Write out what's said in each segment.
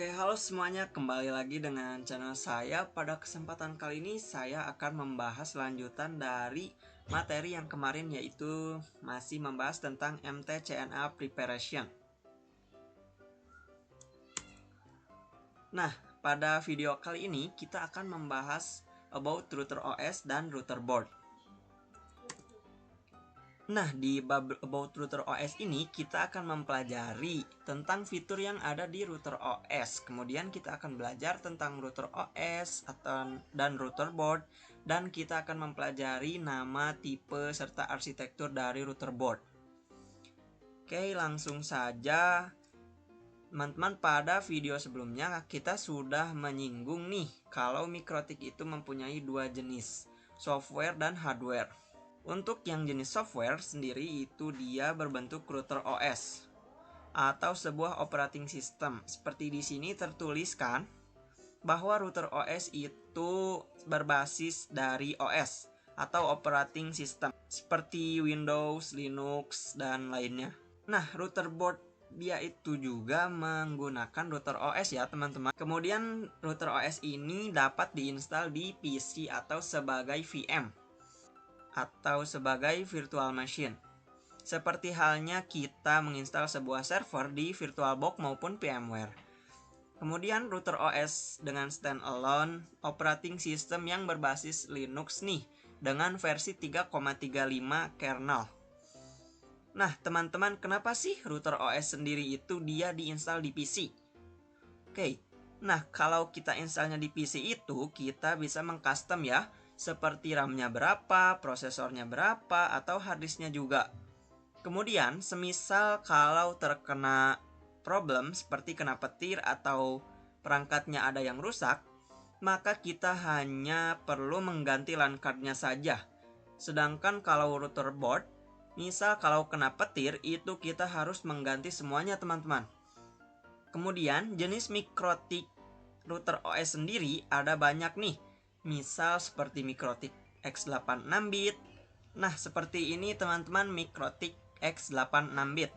Oke, halo semuanya, kembali lagi dengan channel saya. Pada kesempatan kali ini saya akan membahas lanjutan dari materi yang kemarin, yaitu masih membahas tentang MT-CNA Preparation. Nah, pada video kali ini kita akan membahas about router OS dan router board. Nah, di bab about router OS ini kita akan mempelajari tentang fitur yang ada di router OS. Kemudian kita akan belajar tentang router OS dan router board, dan kita akan mempelajari nama, tipe, serta arsitektur dari router board. Oke, langsung saja. Teman-teman, pada video sebelumnya kita sudah menyinggung nih kalau mikrotik itu mempunyai dua jenis, software dan hardware. Untuk yang jenis software sendiri itu dia berbentuk router OS atau sebuah operating system. Seperti di sini tertuliskan bahwa router OS itu berbasis dari OS atau operating system seperti Windows, Linux, dan lainnya. Nah, router board dia itu juga menggunakan router OS ya teman-teman. Kemudian router OS ini dapat diinstal di PC atau sebagai VM atau sebagai virtual machine. Seperti halnya kita menginstal sebuah server di VirtualBox maupun VMware. Kemudian router OS dengan standalone operating system yang berbasis Linux nih dengan versi 3,35 kernel. Nah, teman-teman, kenapa sih router OS sendiri itu dia diinstal di PC? Oke. Nah, kalau kita installnya di PC itu kita bisa mengcustom ya, seperti RAM-nya berapa, prosesornya berapa, atau harddisknya juga. Kemudian, semisal kalau terkena problem seperti kena petir atau perangkatnya ada yang rusak, maka kita hanya perlu mengganti LAN card-nya saja. Sedangkan kalau router board, misal kalau kena petir, itu kita harus mengganti semuanya teman-teman. Kemudian, jenis mikrotik router OS sendiri ada banyak nih. Misal seperti mikrotik X86 bit. Nah, seperti ini teman-teman, mikrotik X86 bit.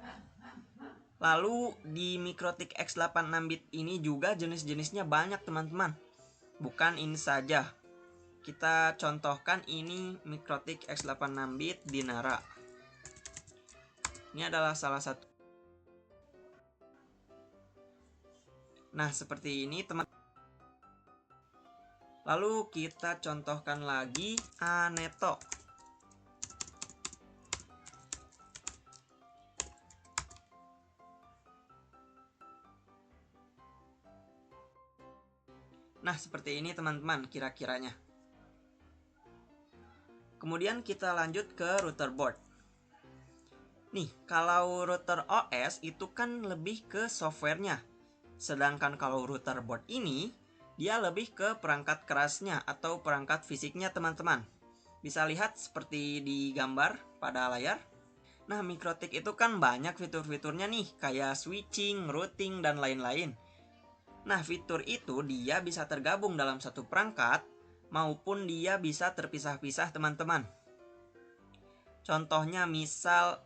Lalu di mikrotik X86 bit ini juga jenis-jenisnya banyak teman-teman. Bukan ini saja. Kita contohkan ini mikrotik X86 bit Dinara. Ini adalah salah satu. Nah, seperti ini teman. Lalu kita contohkan lagi Aneto. Nah, seperti ini teman-teman kira-kiranya. Kemudian kita lanjut ke router board. Nih, kalau router OS itu kan lebih ke softwarenya. Sedangkan kalau router board ini dia lebih ke perangkat kerasnya atau perangkat fisiknya teman-teman. Bisa lihat seperti di gambar pada layar. Nah, mikrotik itu kan banyak fitur-fiturnya nih, kayak switching, routing, dan lain-lain. Nah, fitur itu dia bisa tergabung dalam satu perangkat maupun dia bisa terpisah-pisah teman-teman. Contohnya misal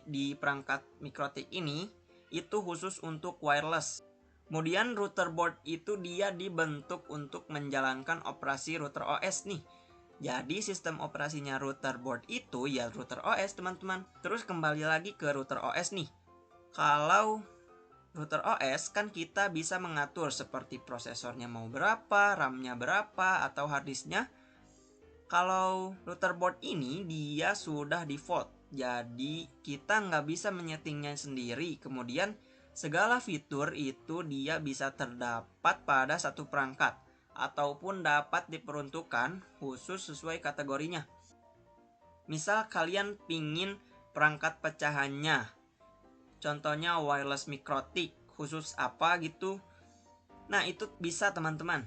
di perangkat mikrotik ini itu khusus untuk wireless. Kemudian router board itu dia dibentuk untuk menjalankan operasi router OS nih. Jadi sistem operasinya router board itu ya router OS teman-teman. Terus kembali lagi ke router OS nih. Kalau router OS kan kita bisa mengatur seperti prosesornya mau berapa, RAM-nya berapa, atau harddisknya. Kalau router board ini dia sudah default. Jadi kita nggak bisa menyetingnya sendiri. Kemudian segala fitur itu dia bisa terdapat pada satu perangkat ataupun dapat diperuntukkan khusus sesuai kategorinya. Misal kalian pingin perangkat pecahannya, contohnya wireless mikrotik khusus apa gitu. Nah, itu bisa teman-teman.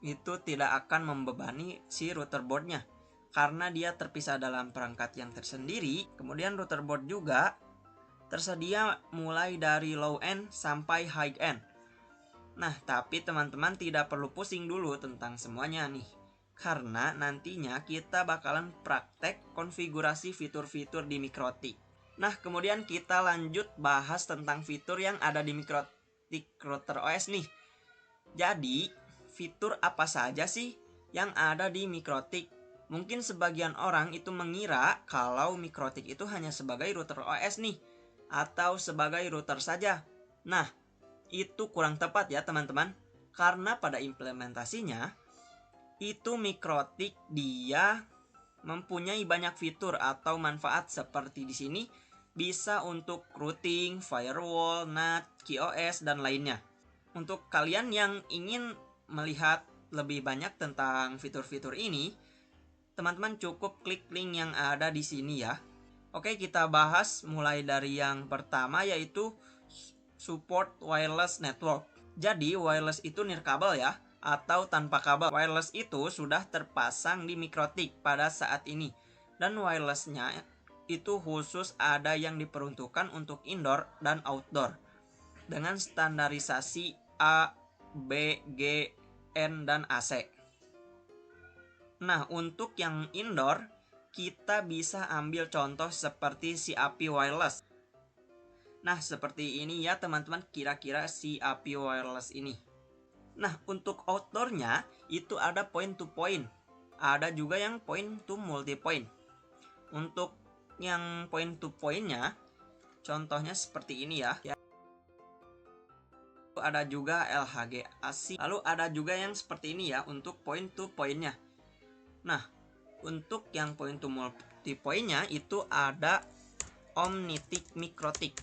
Itu tidak akan membebani si router boardnya karena dia terpisah dalam perangkat yang tersendiri. Kemudian router board juga tersedia mulai dari low end sampai high end. Nah, tapi teman-teman tidak perlu pusing dulu tentang semuanya nih. Karena nantinya kita bakalan praktek konfigurasi fitur-fitur di mikrotik. Nah, kemudian kita lanjut bahas tentang fitur yang ada di mikrotik. Mikrotik router OS nih. Jadi, fitur apa saja sih yang ada di Mikrotik? Mungkin sebagian orang itu mengira kalau Mikrotik itu hanya sebagai router OS nih, atau sebagai router saja. Nah, itu kurang tepat ya teman-teman, karena pada implementasinya itu Mikrotik dia mempunyai banyak fitur atau manfaat seperti di sini bisa untuk routing, firewall, NAT, QoS dan lainnya. Untuk kalian yang ingin melihat lebih banyak tentang fitur-fitur ini, teman-teman cukup klik link yang ada di sini ya. Oke, kita bahas mulai dari yang pertama yaitu support wireless network. Jadi wireless itu nirkabel ya, atau tanpa kabel. Wireless itu sudah terpasang di Mikrotik pada saat ini. Dan wirelessnya itu khusus ada yang diperuntukkan untuk indoor dan outdoor dengan standarisasi A, B, G, N, dan AC. Nah, untuk yang indoor, kita bisa ambil contoh seperti CAP Wireless. Nah, seperti ini ya teman-teman kira-kira CAP Wireless ini. Nah, untuk outdoornya itu ada point to point. Ada juga yang point to multi point. Untuk yang point to pointnya, contohnya seperti ini ya. Ada juga LHG ASIC. Lalu ada juga yang seperti ini ya untuk point to pointnya. Nah, untuk yang point to multi pointnya itu ada Omnitic Mikrotik.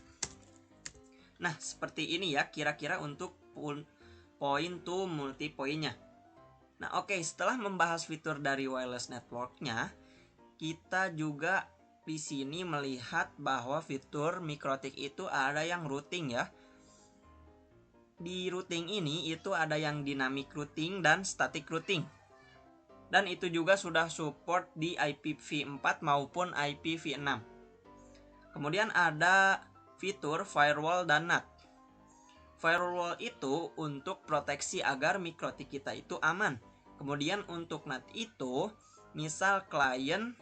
Nah, seperti ini ya kira-kira untuk point to multi pointnya. Nah, oke, setelah membahas fitur dari wireless networknya, kita juga di sini melihat bahwa fitur Mikrotik itu ada yang routing ya. Di routing ini itu ada yang dynamic routing dan static routing. Dan itu juga sudah support di IPv4 maupun IPv6. Kemudian ada fitur firewall dan NAT. Firewall itu untuk proteksi agar Mikrotik kita itu aman. Kemudian untuk NAT itu, misal klien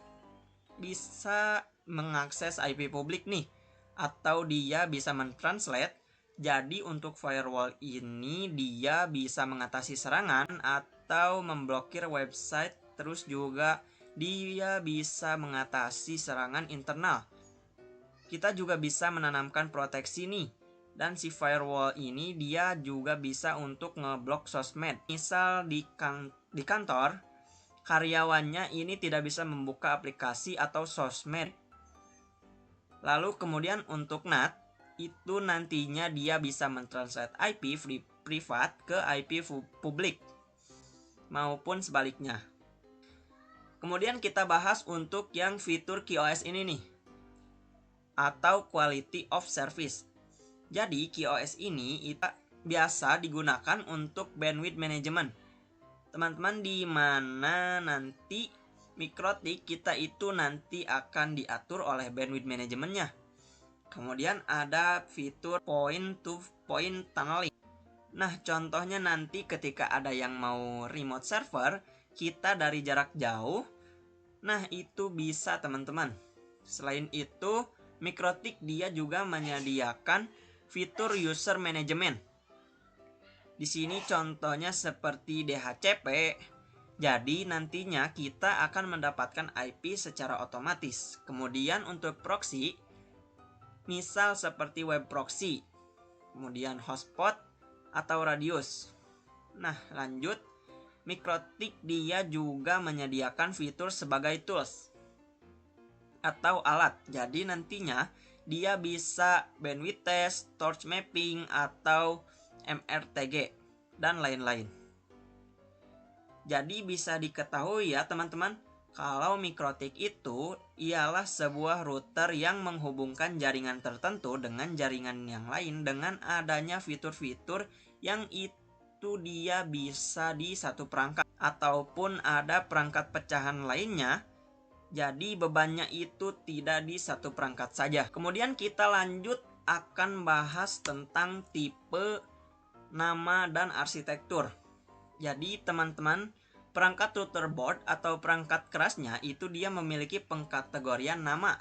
bisa mengakses IP publik nih, atau dia bisa mentranslate. Jadi untuk firewall ini dia bisa mengatasi serangan atau memblokir website, terus juga dia bisa mengatasi serangan internal. Kita juga bisa menanamkan proteksi nih. Dan si firewall ini dia juga bisa untuk ngeblok sosmed. Misal di kantor, karyawannya ini tidak bisa membuka aplikasi atau sosmed. Lalu kemudian untuk NAT, itu nantinya dia bisa mentranslate IP privat ke IP publik maupun sebaliknya. Kemudian kita bahas untuk yang fitur QoS ini nih, atau Quality of Service. Jadi QoS ini itu biasa digunakan untuk bandwidth management. Teman-teman, di mana nanti Mikrotik kita itu nanti akan diatur oleh bandwidth manajemennya. Kemudian ada fitur point to point tunneling. Nah, contohnya nanti ketika ada yang mau remote server, kita dari jarak jauh, nah itu bisa teman-teman. Selain itu, Mikrotik dia juga menyediakan fitur user management. Di sini contohnya seperti DHCP. Jadi nantinya kita akan mendapatkan IP secara otomatis. Kemudian untuk proxy, misal seperti web proxy, kemudian hotspot atau radius. Nah, lanjut, Mikrotik dia juga menyediakan fitur sebagai tools atau alat. Jadi nantinya dia bisa bandwidth test, torch mapping, atau MRTG, dan lain-lain. Jadi bisa diketahui ya teman-teman, kalau Mikrotik itu ialah sebuah router yang menghubungkan jaringan tertentu dengan jaringan yang lain dengan adanya fitur-fitur yang itu dia bisa di satu perangkat ataupun ada perangkat pecahan lainnya. Jadi bebannya itu tidak di satu perangkat saja. Kemudian kita lanjut akan bahas tentang tipe, nama, dan arsitektur. Jadi teman-teman, perangkat router board atau perangkat kerasnya itu dia memiliki pengkategorian nama.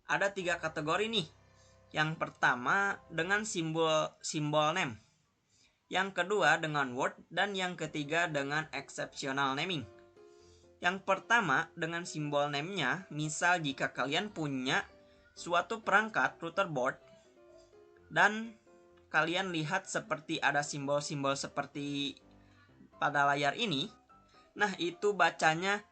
Ada 3 kategori nih. Yang pertama dengan simbol name. yang kedua dengan word, dan yang ketiga dengan exceptional naming. Yang pertama dengan simbol name-nya, misal jika kalian punya suatu perangkat router board dan kalian lihat seperti ada simbol-simbol seperti pada layar ini, nah itu bacanya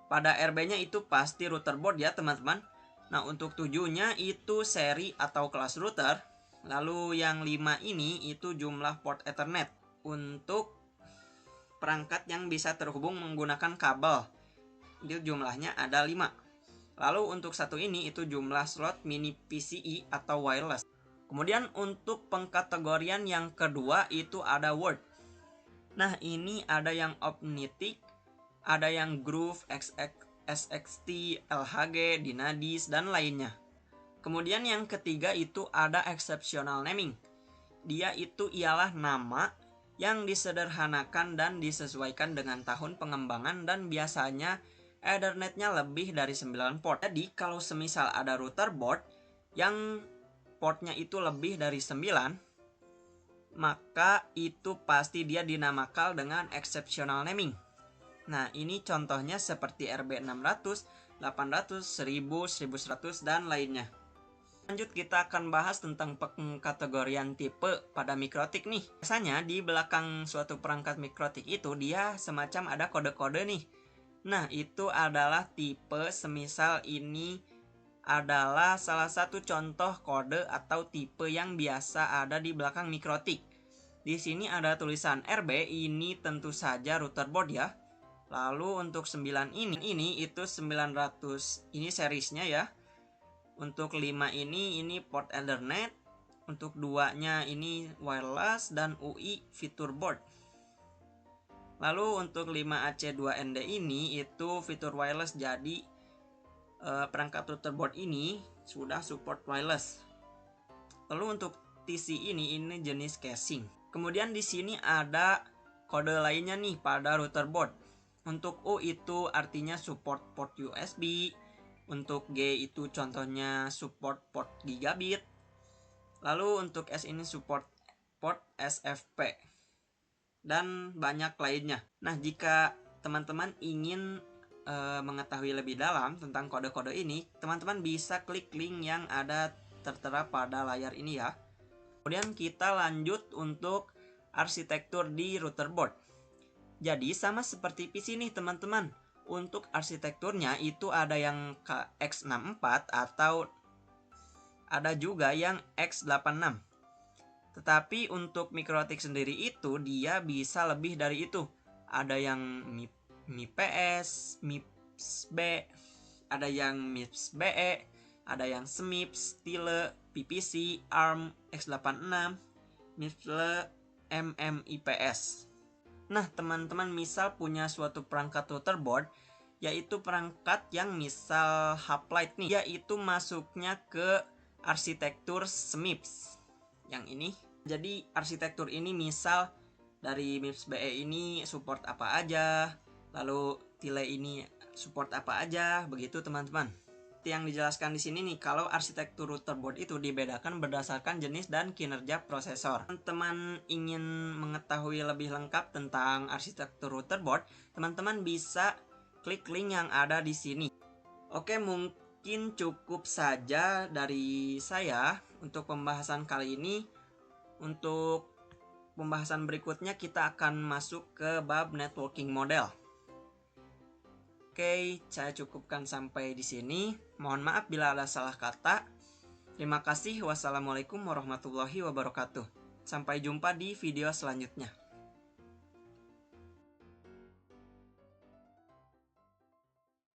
pada RB-nya itu pasti router board ya teman-teman. Nah untuk 7-nya itu seri atau kelas router. Lalu yang 5 ini itu jumlah port Ethernet untuk perangkat yang bisa terhubung menggunakan kabel. Itu jumlahnya ada 5. Lalu untuk satu ini itu jumlah slot mini PCI atau wireless. Kemudian untuk pengkategorian yang kedua itu ada word. Nah ini ada yang Omnitic, ada yang Groove, SXT, LHG, Dynadis, dan lainnya. Kemudian yang ketiga itu ada exceptional naming. Dia itu ialah nama yang disederhanakan dan disesuaikan dengan tahun pengembangan dan biasanya Ethernetnya lebih dari 9 port. Jadi kalau semisal ada router board yang portnya itu lebih dari 9, maka itu pasti dia dinamakan dengan exceptional naming. Nah ini contohnya seperti RB600, 800, 1000, 1100, dan lainnya. Lanjut kita akan bahas tentang pengkategorian tipe pada mikrotik nih. Biasanya di belakang suatu perangkat mikrotik itu dia semacam ada kode-kode nih. Nah itu adalah tipe, semisal ini adalah salah satu contoh kode atau tipe yang biasa ada di belakang mikrotik. Di sini ada tulisan RB, ini tentu saja router board ya. Lalu untuk 9 ini itu 900, ini seriesnya ya. Untuk 5 ini port Ethernet. Untuk 2-nya ini wireless dan UI fitur board. Lalu untuk 5AC2ND ini itu fitur wireless, jadi perangkat router board ini sudah support wireless. Lalu untuk TC ini jenis casing. Kemudian di sini ada kode lainnya nih pada router board. Untuk U itu artinya support port USB. Untuk G itu contohnya support port gigabit. Lalu untuk S ini support port SFP. Dan banyak lainnya. Nah jika teman-teman ingin mengetahui lebih dalam tentang kode-kode ini, teman-teman bisa klik link yang ada tertera pada layar ini ya. Kemudian kita lanjut untuk arsitektur di router board. Jadi sama seperti PC nih teman-teman. Untuk arsitekturnya itu ada yang X64 atau ada juga yang X86. Tetapi untuk mikrotik sendiri itu dia bisa lebih dari itu. Ada yang MIPS, MIPS B, ada yang MIPS BE, ada yang SMIPS, TILE, PPC, ARM, X86, MIPS, MMIPS. Nah teman-teman misal punya suatu perangkat router board, yaitu perangkat yang misal Hoplite nih, yaitu masuknya ke arsitektur SMIPS yang ini. Jadi arsitektur ini misal dari MIPS BE ini support apa aja, lalu TILE ini support apa aja, begitu teman-teman. Yang dijelaskan di sini nih, kalau arsitektur router board itu dibedakan berdasarkan jenis dan kinerja prosesor. Teman-teman ingin mengetahui lebih lengkap tentang arsitektur router board, teman-teman bisa klik link yang ada di sini. Oke, mungkin cukup saja dari saya untuk pembahasan kali ini. Untuk pembahasan berikutnya kita akan masuk ke bab networking model. Oke, saya cukupkan sampai di sini. Mohon maaf bila ada salah kata. Terima kasih. Wassalamualaikum warahmatullahi wabarakatuh. Sampai jumpa di video selanjutnya.